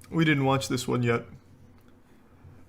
We didn't watch this one yet.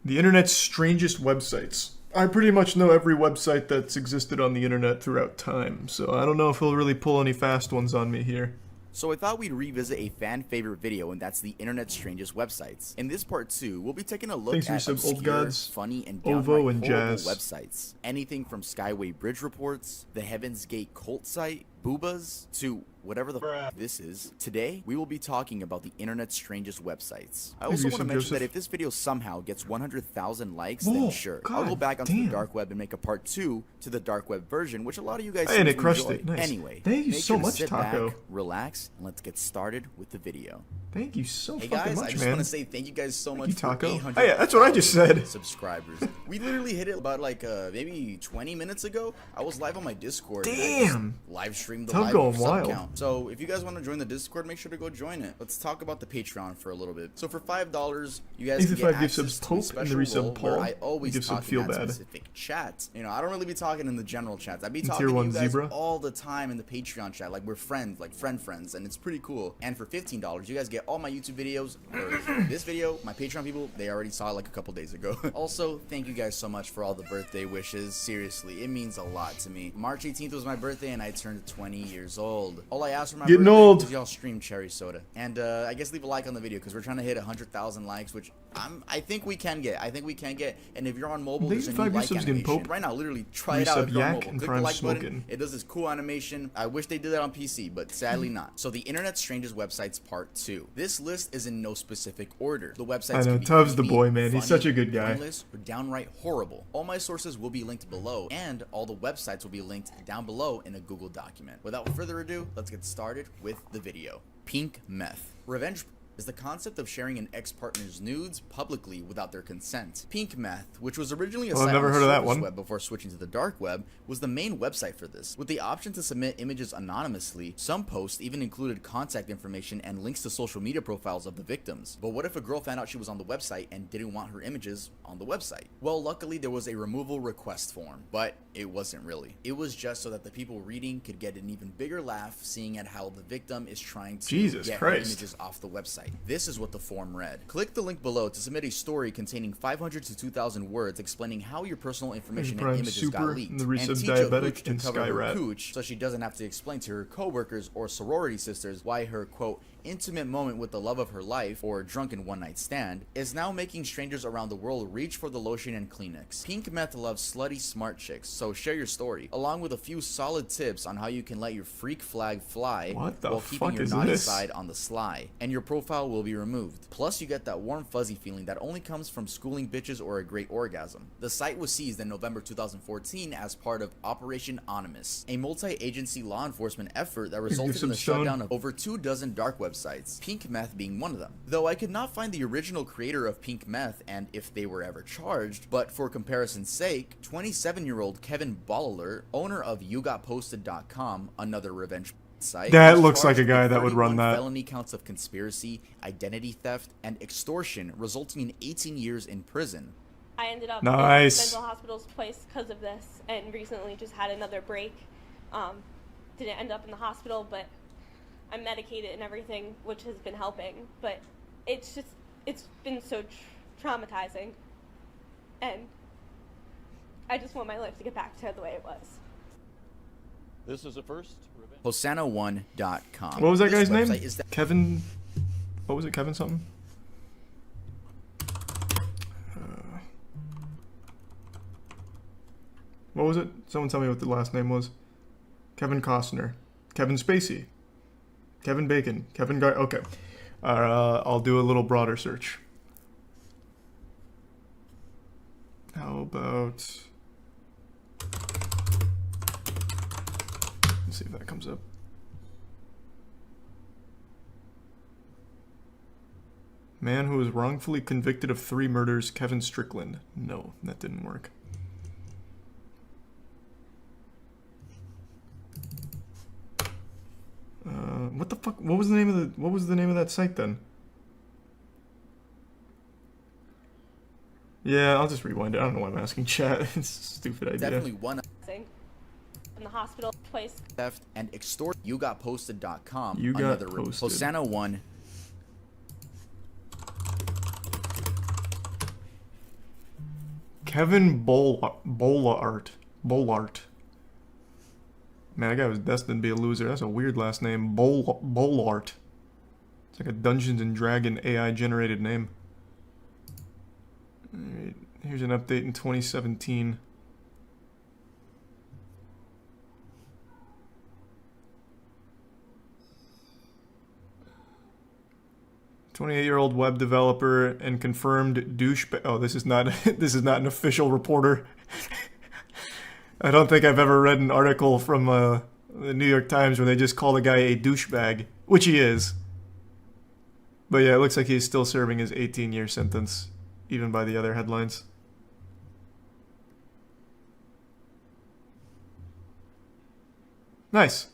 The internet's strangest websites. I pretty much know every website that's existed on the internet throughout time, so I don't know if he'll really pull any fast ones on me here. So I thought we'd revisit a fan favorite video, and that's the internet's strangest websites. In this part 2, we'll be taking a look Thanks at for some old obscure, gods, funny, and Ovo downright and horrible Jazz. websites. Anything from Skyway Bridge reports, the Heaven's Gate cult site, boobas, to whatever the this is. Today, we will be talking about the internet's strangest websites. I also want to mention that if this video somehow gets 100,000 likes, then sure, I'll go back onto the dark web and make a part 2 to the dark web version, which a lot of you guys seem to enjoy. Nice. Anyway, thank you make so sure to much, sit Taco. back, relax, and let's get started with the video. Thank you so Hey fucking guys, much, I just man. want to say thank you guys so much you, Taco. for 800 Oh yeah, that's what I just said. subscribers. We literally hit it about like maybe 20 minutes ago. I was live on my Discord. Damn. Live streamed the Tell live going sub wild. count. So if you guys want to join the Discord, make sure to go join it. Let's talk about the Patreon for a little bit. So for $5, you guys can get 85 gift access subs to a Pope and special the resub role Paul. where I always Gift sub talk Feel in that Bad. specific chat. You know, I don't really be talking in the general chats. I be And talking Tier to 1 you guys Zebra. all the time in the Patreon chat. Like we're friends, like friends, and it's pretty cool. And for $15, you guys get all my YouTube videos. This video, my Patreon people, they already saw it like a couple days ago. Also, thank you guys so much for all the birthday wishes. Seriously, it means a lot to me. March 18th was my birthday and I turned 20 years old. All I asked for my Getting birthday old. was y'all stream Cherry Soda. And I guess leave a like on the video because we're trying to hit 100,000 likes, which I think we can get. And if you're on mobile, there's a new 85 like gift subs getting animation. Pope. Right now, literally try it out if Resub you're on Yak mobile. and Click the Prime like button. Smokin'. It does this cool animation. I wish they did that on PC, but sadly not. So the internet's strangest websites part 2. This list is in no specific order. The websites I know, can be Tuv's the creepy, boy, man. He's funny, such a good guy. pointless, or downright horrible. All my sources will be linked below, and all the websites will be linked down below in a Google document. Without further ado, let's get started with the video. Pink meth. Revenge is the concept of sharing an ex-partner's nudes publicly without their consent. Pink meth, which was originally a Well, I've site never on the heard of that surface one. web before switching to the dark web, was the main website for this. With the option to submit images anonymously, some posts even included contact information and links to social media profiles of the victims. But what if a girl found out she was on the website and didn't want her images on the website? Well, luckily there was a removal request form, but it wasn't really. It was just so that the people reading could get an even bigger laugh seeing at how the victim is trying to Jesus get her Christ. images off the website. This is what the form read. Click the link below to submit a story containing 500 to 2,000 words explaining how your personal information Prime and images Super got leaked, and the and resub teach a Diabetic hooch to and cover her Skyrat. cooch so she doesn't have to explain to her coworkers or sorority sisters why her quote intimate moment with the love of her life or drunken one-night stand is now making strangers around the world reach for the lotion and Kleenex. Pink meth loves slutty smart chicks, so share your story, along with a few solid tips on how you can let your freak flag fly What the while keeping fuck your is naughty this? side on the sly, and your profile will be removed. Plus, you get that warm fuzzy feeling that only comes from schooling bitches or a great orgasm. The site was seized in November 2014 as part of Operation Onimus, a multi-agency law enforcement effort that resulted in the shutdown of over 24 dark websites, Pink Meth being one of them. Though I could not find the original creator of Pink Meth and if they were ever charged, but for comparison's sake, 27-year-old Kevin Bolliler, owner of YouGotPosted.com, another revenge site, That was looks like a charged guy with that would run 31 that. felony counts of conspiracy, identity theft, and extortion, resulting in 18 years in prison. I ended up Nice. in mental hospital's place because of this, and recently just had another break. Didn't end up in the hospital, but I'm medicated and everything, which has been helping. But it's been so traumatizing, and I just want my life to get back to the way it was. This is a first. Hosanna1.com. What was that This guy's name? website is Kevin. What was it? Kevin something? What was it? Someone tell me what the last name was. Kevin Costner. Kevin Spacey. Kevin Bacon. Kevin Guy. Okay. I'll do a little broader search. How about... Let's see if that comes up. Man who was wrongfully convicted of 3 murders, Kevin Strickland. No, that didn't work. What the fuck? What was the name of that site then? Yeah, I'll just rewind it. I don't know why I'm asking chat. It's a stupid idea. definitely one In the hospital place. theft and extort. YouGotPosted.com. You got Another posted. Hosanna1. Kevin Bolart. Man, that guy was destined to be a loser. That's a weird last name. Bolart. It's like a Dungeons and Dragon AI generated name. Alright, here's an update in 2017. "28-year-old web developer and confirmed douchebag." Oh, this is not this is not an official reporter. I don't think I've ever read an article from the New York Times where they just call the guy a douchebag, which he is. But yeah, it looks like he's still serving his 18-year sentence, even by the other headlines. Nice.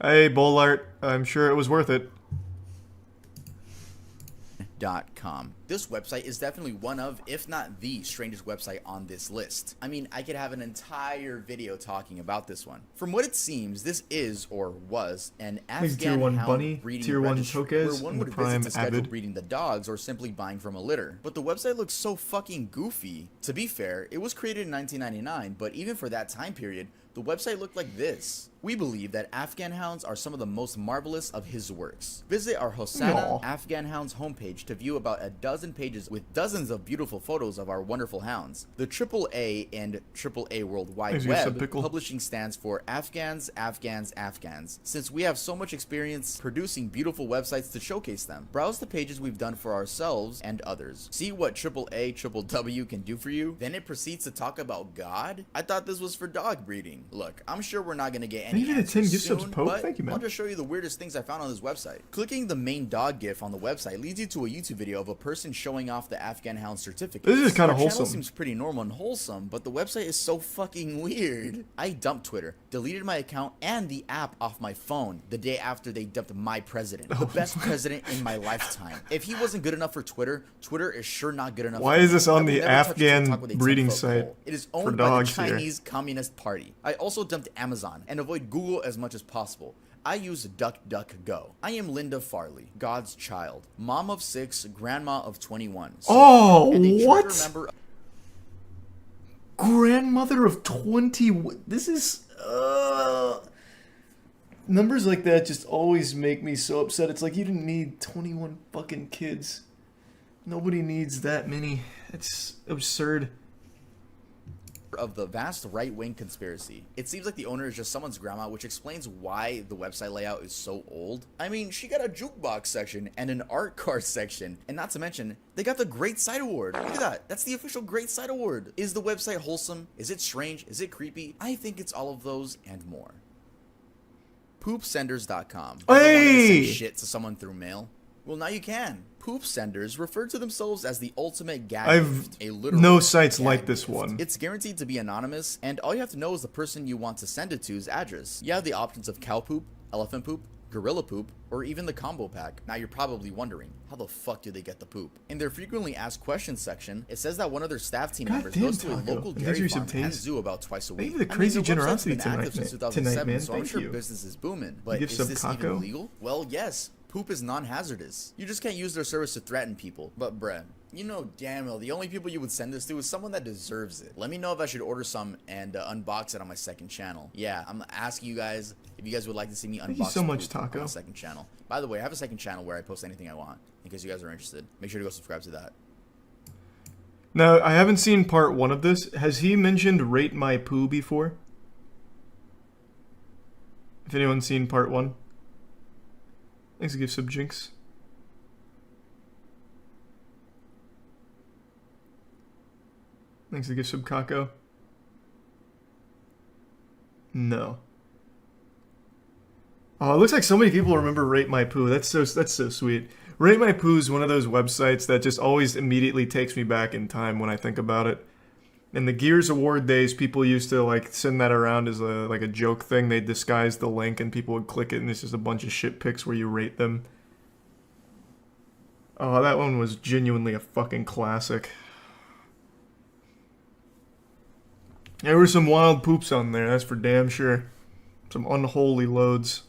Hey, Bolart, I'm sure it was worth it. .com. This website is definitely one of, if not the strangest website on this list. I mean, I could have an entire video talking about this one. From what it seems, this is, or was, an Afghan Tier 1 hound bunny, breeding Tier 1 registry Tokes, where one and the would Prime visit to schedule Avid. breeding the dogs or simply buying from a litter. But the website looks so fucking goofy. To be fair, it was created in 1999, but even for that time period, the website looked like this. We believe that Afghan hounds are some of the most marvelous of his works. Visit our Hosanna Aw. Afghan Hounds homepage to view about a dozen pages with dozens of beautiful photos of our wonderful hounds. The AAA and AAA World Wide Thanks, you Web sub-pickle. publishing stands for Afghans, Afghans, Afghans, since we have so much experience producing beautiful websites to showcase them. Browse the pages we've done for ourselves and others. See what AAA WW can do for you. Then it proceeds to talk about God? I thought this was for dog breeding. Look, I'm sure we're not gonna get any Thank you to answers 10 gift subs, soon, Pope. but Thank you, man. I'll just show you the weirdest things I found on this website. Clicking the main dog gif on the website leads you to a YouTube video of a person showing off the Afghan hound certificate. This is kinda Our channel wholesome. seems pretty normal and wholesome, but the website is so fucking weird. I dumped Twitter, deleted my account and the app off my phone the day after they dumped my president. The best president in my lifetime. If he wasn't good enough for Twitter, Twitter is sure not good enough Why for is me. this on I will the never touch Afghan TikTok with a breeding 10-foot site pole. It is for owned by the dogs here? Chinese Communist Party. I also dumped Amazon and avoid Google as much as possible. I use DuckDuckGo. I am Linda Farley, God's child, mom of 6, grandma of 21. Oh, and a charter what? member Grandmother of 20. This is. Numbers like that just always make me so upset. It's like you didn't need 21 fucking kids. Nobody needs that many. It's absurd. of the vast right-wing conspiracy. It seems like the owner is just someone's grandma, which explains why the website layout is so old. I mean, she got a jukebox section and an art card section, and not to mention, they got the Great Site Award. Look at that. That's the official Great Site Award. Is the website wholesome? Is it strange? Is it creepy? I think it's all of those and more. Poopsenders.com. Ever wanted to Hey! send shit to someone through mail? Well, now you can. Poop senders refer to themselves as the ultimate gag I've gift, a literal no sites gag like this gift. one. It's guaranteed to be anonymous, and all you have to know is the person you want to send it to's address. You have the options of cow poop, elephant poop, gorilla poop, or even the combo pack. Now you're probably wondering, how the fuck do they get the poop? In their frequently asked questions section, it says that one of their staff team members Goddamn, goes to a Taco. local Thanks dairy for your farm and subtaste. zoo about twice a week. Thank you for the I mean, crazy their website's generosity been active since tonight, 2007, man. so I'm Thank sure you. business is booming. But Gift is sub this Kako? even legal? Well, yes. Poop is non-hazardous. You just can't use their service to threaten people. But bruh, you know damn well the only people you would send this to is someone that deserves it. Let me know if I should order some and unbox it on my second channel. Yeah, I'm asking you guys if you guys would like to see me unbox Thank you so much, poop on Taco. my second channel. By the way, I have a second channel where I post anything I want. In case you guys are interested, make sure to go subscribe to that. Now, I haven't seen part 1 of this. Has he mentioned Rate My Poo before? If anyone's seen part 1. Thanks to give sub Jinx. Thanks to give sub Kako. No. Oh, it looks like so many people remember Rate My Poo. That's so sweet. Rate My Poo is one of those websites that just always immediately takes me back in time when I think about it. In the Gears Award days, people used to like send that around as a joke thing. They'd disguise the link and people would click it and it's just a bunch of shit pics where you rate them. Oh, that one was genuinely a fucking classic. There were some wild poops on there, that's for damn sure. Some unholy loads.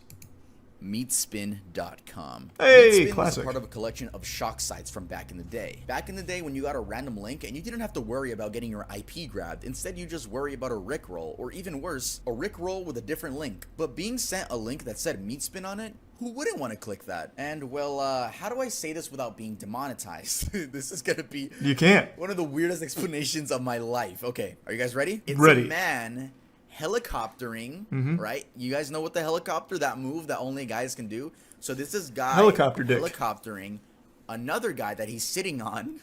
Meatspin.com. Hey, Meatspin classic. was part of a collection of shock sites from back in the day. Back in the day when you got a random link and you didn't have to worry about getting your IP grabbed. Instead, you just worry about a Rickroll, or even worse, a Rickroll with a different link. But being sent a link that said Meatspin on it, who wouldn't want to click that? And well, how do I say this without being demonetized? This is gonna be You can't. one of the weirdest explanations of my life. Okay, are you guys ready? It's Ready. a man helicoptering, Mm-hmm. right? You guys know what the helicopter, that move that only guys can do? So this is guy Helicopter dick. helicoptering another guy that he's sitting on.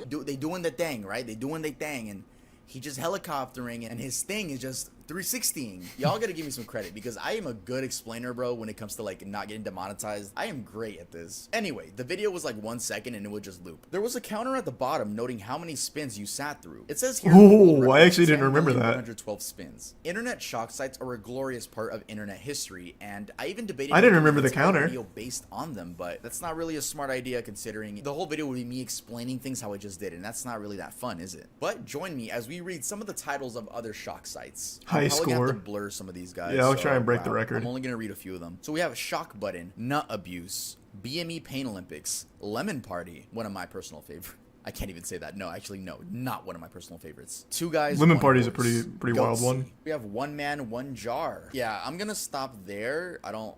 They doing the thing, right? They doing the thing, and he just helicoptering, and his thing is just 360ing. Y'all gotta give me some credit because I am a good explainer, bro, when it comes to like not getting demonetized. I am great at this. Anyway, the video was like 1 second and it would just loop. There was a counter at the bottom noting how many spins you sat through. It says here, Ooh, I actually didn't remember that. 112 spins. Internet shock sites are a glorious part of internet history, and I even debated I didn't remember making the an entire counter. video based on them, but that's not really a smart idea considering the whole video would be me explaining things how I just did, and that's not really that fun, is it? But join me as we read some of the titles of other shock sites. High I'm probably gonna have score. to blur some of these guys. Yeah, I'll try and break the record. I'm only gonna read a few of them. So we have Shock Button, Nut Abuse, BME Pain Olympics, Lemon Party, one of my personal favorites. I can't even say that. No, actually, no, not one of my personal favorites. Two guys. Lemon one Party's a horse. pretty wild Goatsy. one. We have one man, one jar. Yeah, I'm gonna stop there. I don't.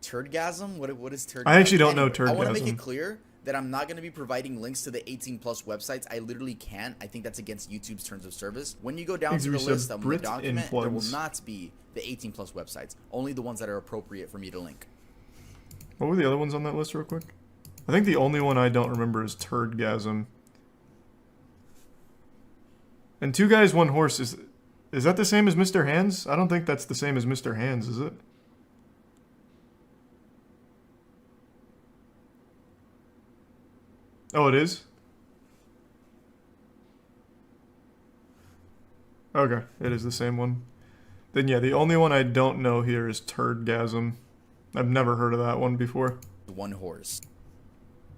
Turdgasm? What is Turdgasm? I actually don't know I want to make Turdgasm. it clear that I'm not going to be providing links to the 18+ websites. I literally can't. I think that's against YouTube's terms of service. When you go down Thanks to for the your list sub, of the Brit document, there will Influence. not be the 18+ websites. Only the ones that are appropriate for me to link. What were the other ones on that list real quick? I think the only one I don't remember is Turdgasm. And Two Guys, One Horse, is that the same as Mr. Hands? I don't think that's the same as Mr. Hands, is it? Oh, it is? Okay, it is the same one. Then yeah, the only one I don't know here is Turdgasm. I've never heard of that one before. One horse.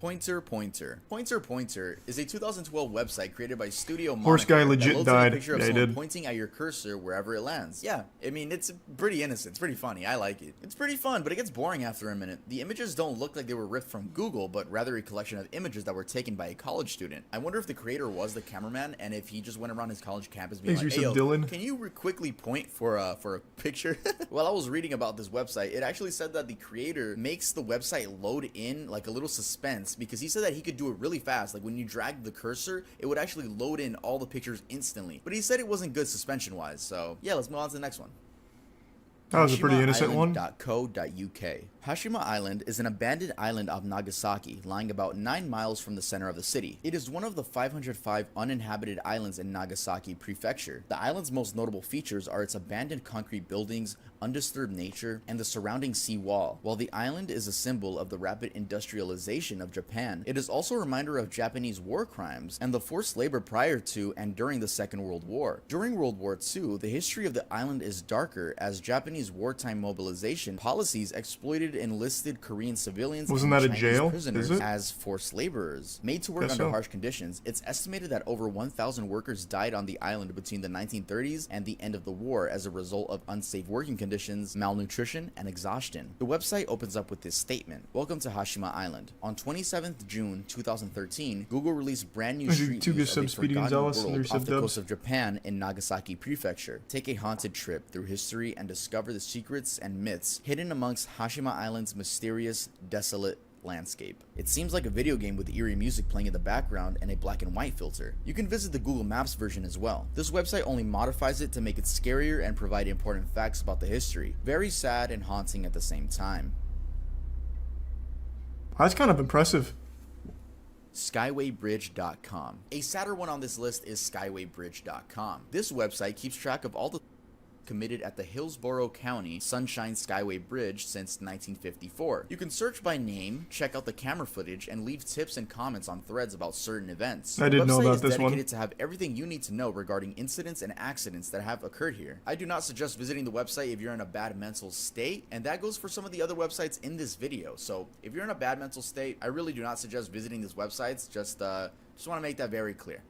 Pointer Pointer. Pointer Pointer is a 2012 website created by Studio Horse guy Moniker that legit loads in a died. picture of Yeah, he someone did. pointing at your cursor wherever it lands. Yeah, I mean, it's pretty innocent. It's pretty funny. I like it. It's pretty fun, but it gets boring after a minute. The images don't look like they were ripped from Google, but rather a collection of images that were taken by a college student. I wonder if the creator was the cameraman and if he just went around his college campus being Thanks like, for hey, sub, yo, Dylan. can you quickly point for a picture? While I was reading about this website, it actually said that the creator makes the website load in like a little suspense because he said that he could do it really fast. Like when you drag the cursor, it would actually load in all the pictures instantly. But he said it wasn't good suspension wise. So yeah, let's move on to the next one. That was a pretty innocent one. HashimaIsland.co.uk. Hashima Island is an abandoned island of Nagasaki, lying about 9 miles from the center of the city. It is one of the 505 uninhabited islands in Nagasaki Prefecture. The island's most notable features are its abandoned concrete buildings, undisturbed nature, and the surrounding sea wall. While the island is a symbol of the rapid industrialization of Japan, it is also a reminder of Japanese war crimes and the forced labor prior to and during the Second World War. During World War II, the history of the island is darker as Japanese wartime mobilization policies exploited enlisted Korean civilians Wasn't and that a Chinese jail? prisoners Is it? as forced laborers. Made to work Guess under so. harsh conditions, it's estimated that over 1,000 workers died on the island between the 1930s and the end of the war as a result of unsafe working conditions, malnutrition, and exhaustion. The website opens up with this statement: Welcome to Hashima Island. On 27th June 2013, Google released brand new Thank you, street two views good of a subs, Speedy forgotten Gonzalez, and world your off the sub coast dubs. of Japan in Nagasaki Prefecture. Take a haunted trip through history and discover the secrets and myths hidden amongst Hashima Island's mysterious, desolate landscape. It seems like a video game with eerie music playing in the background and a black and white filter. You can visit the Google Maps version as well. This website only modifies it to make it scarier and provide important facts about the history. Very sad and haunting at the same time. That's kind of impressive. Skywaybridge.com. A sadder one on this list is Skywaybridge.com. This website keeps track of all the committed at the Hillsborough County Sunshine Skyway Bridge since 1954. You can search by name, check out the camera footage, and leave tips and comments on threads about certain events. I didn't know The website about is this one. dedicated to have everything you need to know regarding incidents and accidents that have occurred here. I do not suggest visiting the website if you're in a bad mental state, and that goes for some of the other websites in this video. So if you're in a bad mental state, I really do not suggest visiting these websites. Just want to make that very clear.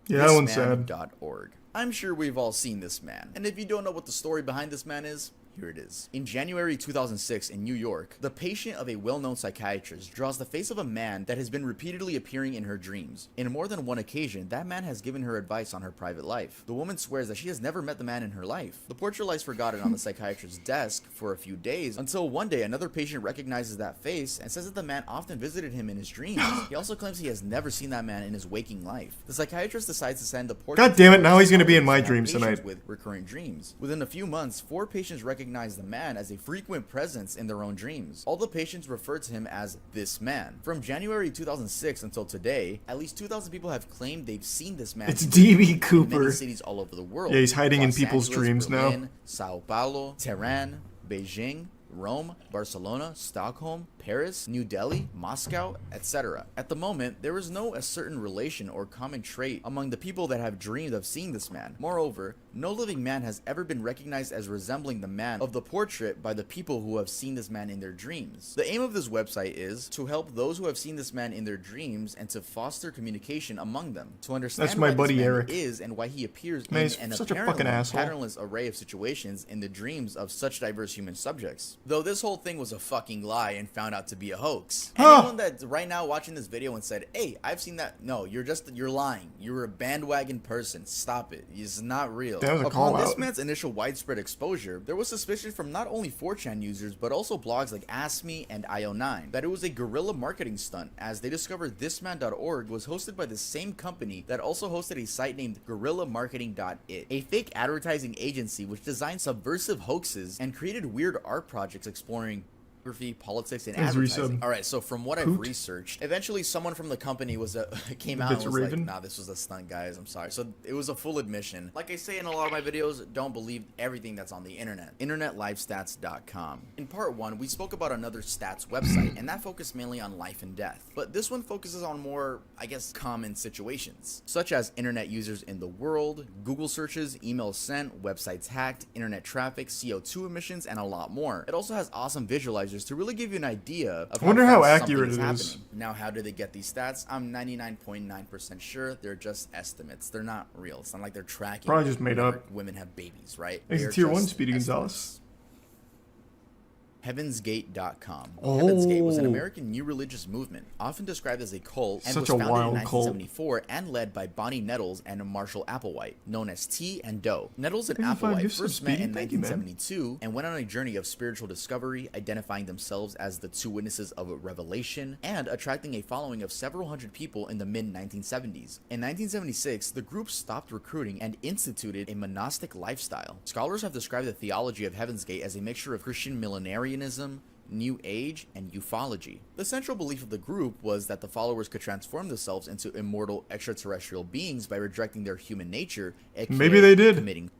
Yeah, that one's sad. Thisman.org. I'm sure we've all seen this man, and if you don't know what the story behind this man is, Here it is. In January 2006 in New York, the patient of a well-known psychiatrist draws the face of a man that has been repeatedly appearing in her dreams. In more than one occasion, that man has given her advice on her private life. The woman swears that she has never met the man in her life. The portrait lies forgotten on the psychiatrist's desk for a few days until one day another patient recognizes that face and says that the man often visited him in his dreams. He also claims he has never seen that man in his waking life. The psychiatrist decides to send the portrait. God damn it, now he's gonna be in my dreams tonight. With recurring dreams. Within a few months, 4 patients recognize the man as a frequent presence in their own dreams. All the patients refer to him as this man. From January 2006 until today, at least 2,000 people have claimed they've seen this man. It's DB in Cooper. many cities all over the world. Yeah, he's hiding in Los people's Angeles, dreams Berlin, now. Sao Paulo, Tehran, Beijing, Rome, Barcelona, Stockholm, Paris, New Delhi, Moscow, etc. At the moment, there is no a certain relation or common trait among the people that have dreamed of seeing this man. Moreover, no living man has ever been recognized as resembling the man of the portrait by the people who have seen this man in their dreams. The aim of this website is to help those who have seen this man in their dreams and to foster communication among them, to understand That's my why buddy this man Eric. is and why he appears Man, in he's an such a apparently fucking asshole. patternless array of situations in the dreams of such diverse human subjects. Though this whole thing was a fucking lie and found out to be a hoax. Huh. Anyone that's right now watching this video and said, hey, I've seen that, no, you're lying. You're a bandwagon person. Stop it. It's not real. That was a Upon call this out. man's initial widespread exposure, there was suspicion from not only 4chan users, but also blogs like Ask Me and IO9 that it was a guerrilla marketing stunt, as they discovered thisman.org was hosted by the same company that also hosted a site named guerrillamarketing.it, a fake advertising agency which designed subversive hoaxes and created weird art projects exploring politics and As advertising. resub. All right, so from what I've Poot? researched, eventually someone from the company was came The out and bits was of like, Raven? "Nah, this was a stunt, guys. I'm sorry." So it was a full admission. Like I say in a lot of my videos, don't believe everything that's on the internet. InternetLifeStats.com. In part 1, we spoke about another stats website, and that focused mainly on life and death. But this one focuses on more, I guess, common situations, such as internet users in the world, Google searches, emails sent, websites hacked, internet traffic, CO2 emissions, and a lot more. It also has awesome visualizers to really give you an idea of I wonder how fast accurate something it is. happening. Now, how do they get these stats? I'm 99.9% sure they're just estimates. They're not real. It's not like they're tracking. Probably just made whenever up. Women have babies, right? He's a They're tier 1 just Speedy estimates. Gonzalez. Heavensgate.com. Oh. Heavensgate was an American new religious movement, often described as a cult, and Such was a founded wild in cult. 1974 and led by Bonnie Nettles and Marshall Applewhite, known as T and Doe. Nettles and 55 Applewhite gifts of first met Speedy? in Thank you, man. 1972 and went on a journey of spiritual discovery, identifying themselves as the two witnesses of revelation, and attracting a following of several hundred people in the mid-1970s. In 1976, the group stopped recruiting and instituted a monastic lifestyle. Scholars have described the theology of Heaven's Gate as a mixture of Christian millenarianism, New Age, and ufology. The central belief of the group was that the followers could transform themselves into immortal extraterrestrial beings by rejecting their human nature, aka Maybe they did. committing,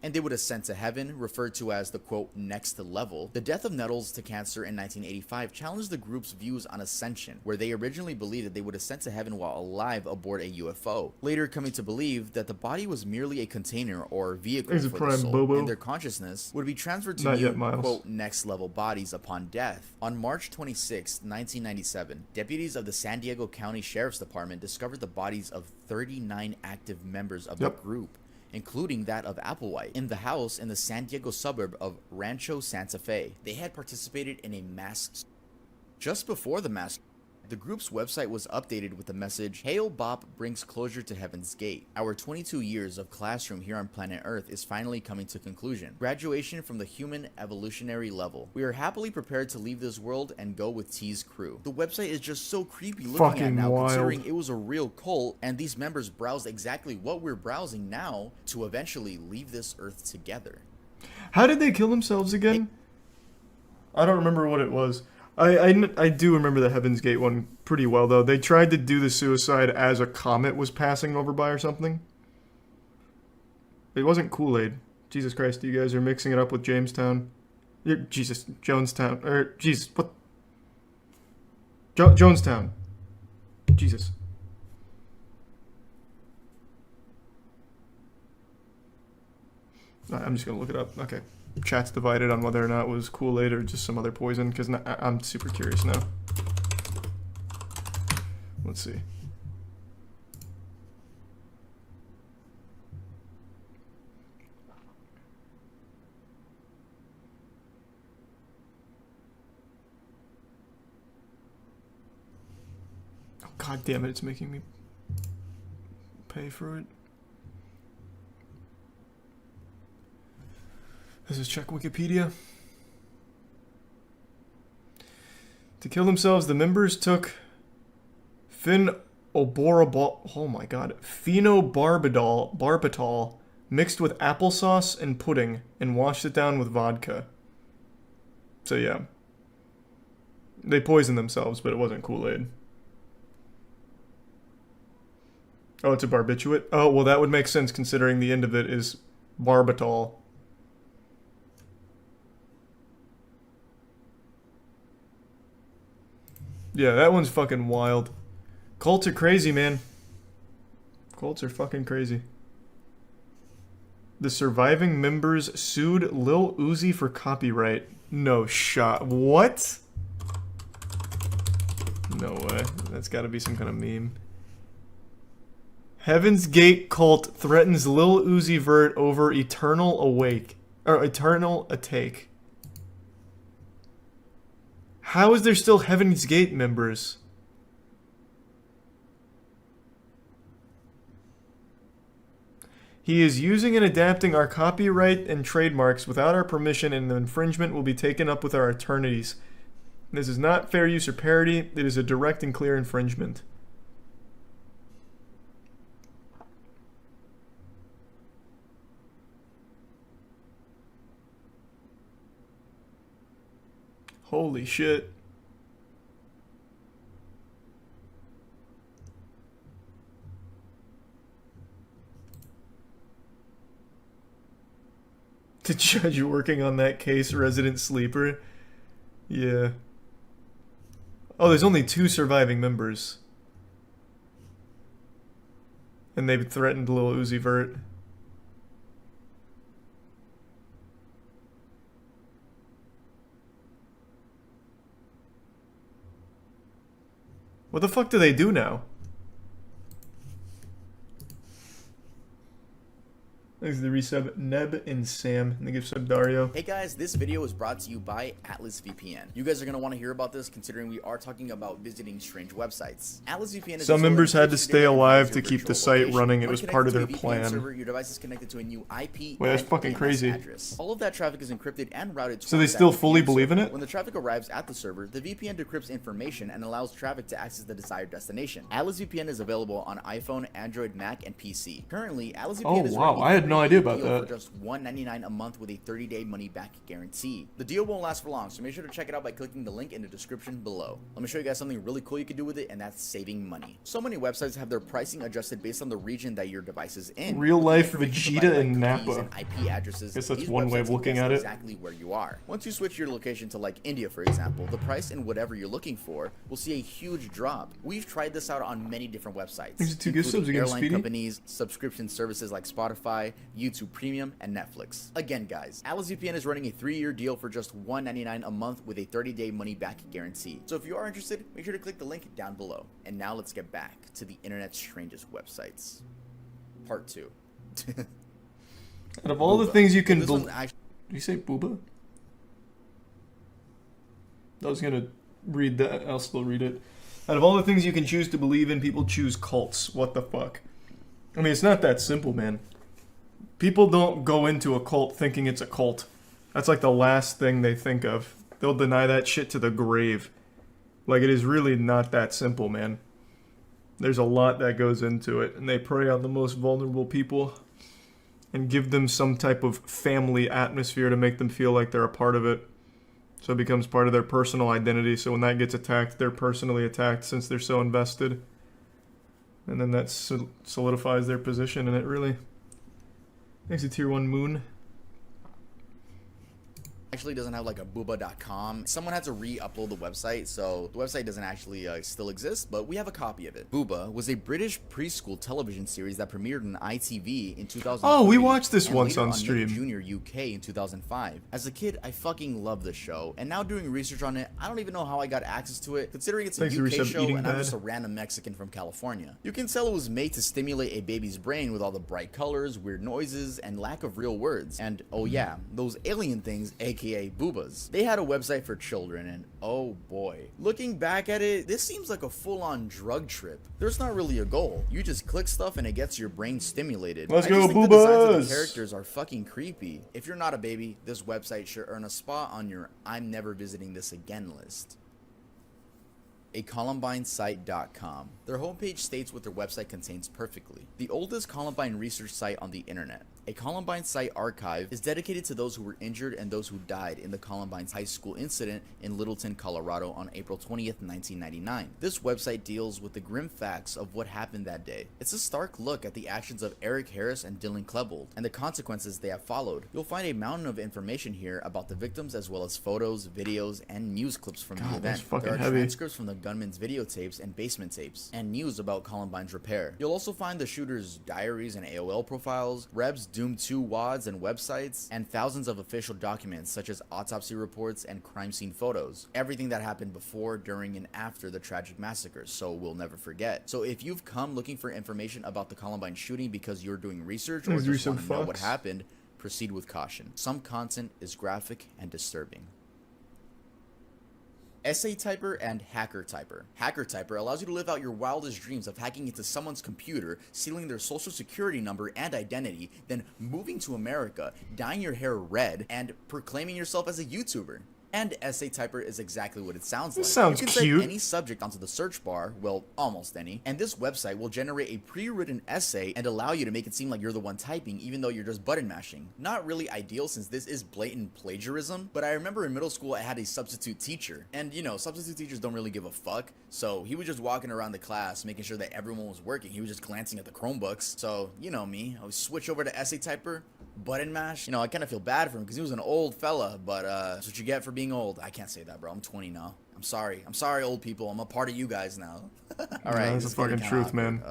and they would ascend to heaven, referred to as the quote next level. The death of Nettles to cancer in 1985 challenged the group's views on ascension, where they originally believed that they would ascend to heaven while alive aboard a UFO, later coming to believe that the body was merely a container or vehicle There's a for the prime soul, Bobo. and their consciousness would be transferred to Not new yet, Miles. quote next level bodies upon death. On March 26, 1997, deputies of the San Diego County Sheriff's Department discovered the bodies of 39 active members of the group, including that of Applewhite, in the house in the San Diego suburb of Rancho Santa Fe. They had participated in a mass. Just before the mass, the group's website was updated with the message, "Hail Bop brings closure to Heaven's Gate. Our 22 years of classroom here on planet Earth is finally coming to conclusion. Graduation from the human evolutionary level. We are happily prepared to leave this world and go with T's crew." The website is just so creepy looking at Fucking now, wild. considering it was a real cult, and these members browsed exactly what we're browsing now to eventually leave this Earth together. How did they kill themselves again? I don't remember what it was. I do remember the Heaven's Gate one pretty well, though. They tried to do the suicide as a comet was passing over by or something. It wasn't Kool-Aid. Jesus Christ, you guys are mixing it up with Jamestown. Jesus, Jonestown. Jesus, what? Jonestown. Jesus. I'm just gonna look it up. Okay. Chat's divided on whether or not it was Kool-Aid or just some other poison, because I'm super curious now. Let's see. God damn it, it's making me pay for it. Let's just check Wikipedia. To kill themselves, the members took phenobarbital mixed with applesauce and pudding and washed it down with vodka. So yeah. They poisoned themselves, but it wasn't Kool-Aid. Oh, it's a barbiturate? Oh, well that would make sense considering the end of it is barbital. Yeah, that one's fucking wild. Cults are crazy, man. Cults are fucking crazy. The surviving members sued Lil Uzi for copyright. No shot. What? No way. That's gotta be some kind of meme. Heaven's Gate cult threatens Lil Uzi Vert over eternal atake. How is there still Heaven's Gate members? He is using and adapting our copyright and trademarks without our permission, and the infringement will be taken up with our attorneys. This is not fair use or parody. It is a direct and clear infringement. Holy shit. The judge working on that case, resident sleeper. Yeah. Oh, there's only 2 surviving members. And they've threatened Lil Uzi Vert. What the fuck do they do now? Thanks to the resub, Neb and Sam. And they give sub Dario. Hey guys, this video is brought to you by Atlas VPN. You guys are going to want to hear about this considering we are talking about visiting strange websites. Atlas VPN is some members had to stay alive to keep the site running. It was part of their plan. Server, your device is connected to a new IP. Wait, that's fucking crazy. Address. All of that traffic is encrypted and routed to so they still fully believe in it? When the traffic arrives at the server, the VPN decrypts information and allows traffic to access the desired destination. Atlas VPN is available on iPhone, Android, Mac, and PC. Currently, Atlas VPN is wow, I had no idea about that. For just $1.99 a month with a 30-day money-back guarantee. The deal won't last for long, so make sure to check it out by clicking the link in the description below. Let me show you guys something really cool you can do with it, and that's saving money. So many websites have their pricing adjusted based on the region that your device is in. Real life Vegeta and Nappa. And IP addresses. Guess that's one way of looking at it. Exactly where you are. Once you switch your location to like India, for example, the price in whatever you're looking for will see a huge drop. We've tried this out on many different websites, including airline companies, subscription services like Spotify, YouTube Premium, and Netflix. Again, guys, Atlas VPN is running a 3-year deal for just $1.99 a month with a 30-day money-back guarantee. So if you are interested, make sure to click the link down below. And now let's get back to the internet's strangest websites. Part 2. Out of all the things you can... Did you say booba? I was gonna read that. I'll still read it. Out of all the things you can choose to believe in, people choose cults. What the fuck? I mean, it's not that simple, man. People don't go into a cult thinking it's a cult. That's like the last thing they think of. They'll deny that shit to the grave. Like, it is really not that simple, man. There's a lot that goes into it, and they prey on the most vulnerable people and give them some type of family atmosphere to make them feel like they're a part of it. So it becomes part of their personal identity, so when that gets attacked, they're personally attacked since they're so invested. And then that solidifies their position, and it really... Thanks to Tier 1 Moon. actually doesn't have like a booba.com. Someone had to re-upload the website, so the website doesn't actually still exist, but we have a copy of it. Booba was a British preschool television series that premiered on ITV in 2000. Oh, we watched this once on stream. Junior UK in 2005. As a kid, I fucking loved the show, and now doing research on it, I don't even know how I got access to it, considering it's a UK show and I'm just a random Mexican from California. You can tell it was made to stimulate a baby's brain with all the bright colors, weird noises, and lack of real words. And oh yeah, those alien things, aka aka Boobas. They had a website for children, and oh boy. Looking back at it, this seems like a full-on drug trip. There's not really a goal. You just click stuff and it gets your brain stimulated. Let's I go, just think the designs of Boobas! the characters are fucking creepy. If you're not a baby, this website should earn a spot on your I'm never visiting this again list. A ColumbineSite.com. Their homepage states what their website contains perfectly. The oldest Columbine research site on the internet. A Columbine site archive is dedicated to those who were injured and those who died in the Columbine High School incident in Littleton, Colorado on April 20th, 1999. This website deals with the grim facts of what happened that day. It's a stark look at the actions of Eric Harris and Dylan Klebold and the consequences they have followed. You'll find a mountain of information here about the victims as well as photos, videos, and news clips from the event. There are transcripts from the gunman's videotapes and basement tapes, and news about Columbine's repair. You'll also find the shooter's diaries and AOL profiles, Reb's Doom 2 WADs and websites, and thousands of official documents such as autopsy reports and crime scene photos. Everything that happened before, during, and after the tragic massacres, so we'll never forget. So if you've come looking for information about the Columbine shooting because you're doing research or just want to know what happened, proceed with caution. Some content is graphic and disturbing. Essay Typer and Hacker Typer. Hacker Typer allows you to live out your wildest dreams of hacking into someone's computer, stealing their social security number and identity, then moving to America, dyeing your hair red, and proclaiming yourself as a YouTuber. And Essay Typer is exactly what it sounds like. This sounds you can cute. type any subject onto the search bar, well, almost any, and this website will generate a pre-written essay and allow you to make it seem like you're the one typing even though you're just button mashing. Not really ideal since this is blatant plagiarism, but I remember in middle school I had a substitute teacher, and you know, substitute teachers don't really give a fuck, so he was just walking around the class making sure that everyone was working. He was just glancing at the Chromebooks, so you know me, I would switch over to Essay Typer, button mash. You know, I kind of feel bad for him because he was an old fella, but that's what you get for being old. I can't say that, bro. I'm 20 now. I'm sorry, old people. I'm a part of you guys now. All right, that's the fucking truth, man.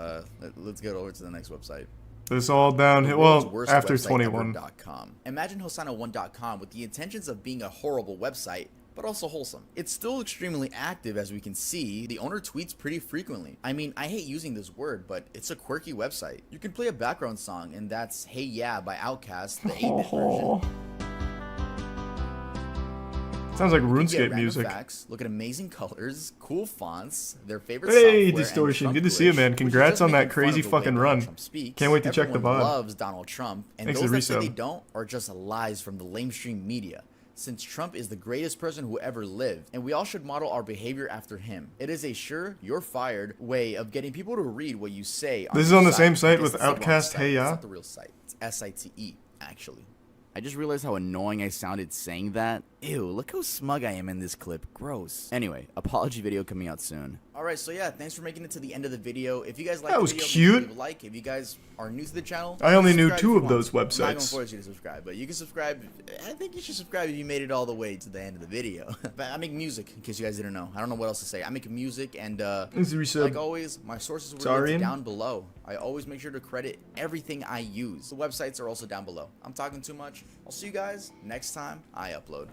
Let's get over to the next website. It's all downhill. Well, after 21. Imagine Hosanna1.com with the intentions of being a horrible website, but also wholesome. It's still extremely active, as we can see. The owner tweets pretty frequently. I mean, I hate using this word, but it's a quirky website. You can play a background song, and that's Hey Yeah by Outkast, the 8-bit version. Sounds like Get RuneScape random music. facts, look at amazing colors, cool fonts, their favorite Hey, software, Distortion. and Good to Trump see you, glitch, man. which is Congrats just on that making fun crazy of the way fucking Donald run. Trump speaks. Can't wait to check the Everyone VOD. loves Donald Trump, and Thanks those for that say they resub. don't are just lies from the lamestream media. Since Trump is the greatest person who ever lived, and we all should model our behavior after him. It is a sure, you're fired way of getting people to read what you say. This is your on the same site because with it's the wrong Outkast, site. Hey Ya? It's not the real site. It's SITE, actually. I just realized how annoying I sounded saying that. Ew, look how smug I am in this clip. Gross. Anyway, apology video coming out soon. Alright, so yeah, thanks for making it to the end of the video. If you guys like That the was video, cute. make sure you leave a like. If you guys are new to the channel, I only knew subscribe 2 if you of want. those I'm not gonna websites. force you to subscribe, but you can subscribe. I think you should subscribe if you made it all the way to the end of the video. But I make music, in case you guys didn't know. I don't know what else to say. I make music, and Thanks for resub. like always, my sources were Sorry. linked down below. I always make sure to credit everything I use. The websites are also down below. I'm talking too much. I'll see you guys next time I upload.